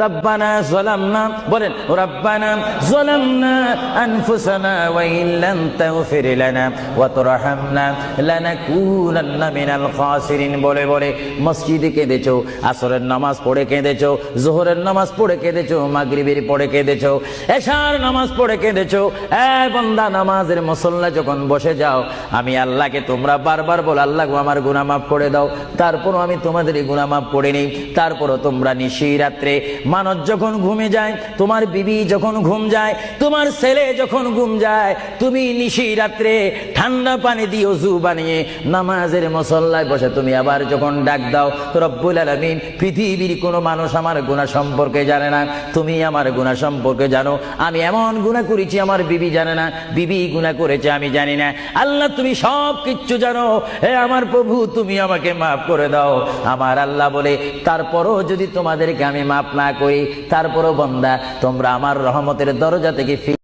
রব্বানা যালামনা বলেন রব্বানা যালামনা আনফুসানা ওয়া ইল্লাম তাগফির লানা ওয়া তারহামনা লানাকুনান্না মিনাল খাসিরিন বলে বলে মসজিদে কেঁদেছো, আসরের নামাজ পড়ে কেঁদেছো, যোহরের নামাজ পড়ে কেঁদেছো, মাগরিবের পড়ে কেঁদেছো, এশার নামাজ পড়ে কেঁদেছো। এ বান্দা, নামাজের মুসল্লা যখন বসে যাও, আমি আল্লাহকে তোমরা বারবার বল, আল্লাহ গো আমার গুনাহ মাফ করে দাও। তারপরও আমি তোমাদের এই গুনাহ মাফ করে নেই। তারপরও তোমরা নিশি রাত্রে, মানুষ যখন ঘুমে যায়, তোমার বিবি যখন ঘুম যায়, তোমার ছেলে যখন ঘুম যায়, তুমি নিশি রাত্রে ঠান্ডা পানি দিয়ে ওযু বানিয়ে নামাজের মুসল্লায় বসে তুমি আবার যখন ডাক দাও, রব্বুল আলামিন, পৃথিবীর কোনো মানুষ আমার গুনাহ সম্পর্কে জানে না, তুমি আমার গুনাহ সম্পর্কে জানো। আমি এমন গুনাহ করেছি আমার বিবি জানে না, বিবি গুনাহ করেছে আমি জানি না। আল্লাহ তুমি সব কিচ্ছু জানো। হে আমার প্রভু, তুমি আমাকে মাফ করে দাও। আমার আল্লাহ বলে, তারপরও যদি তোমাদেরকে আমি মাফ না করি, তারপরও বান্দা তোমরা আমার রহমতের দরজা থেকে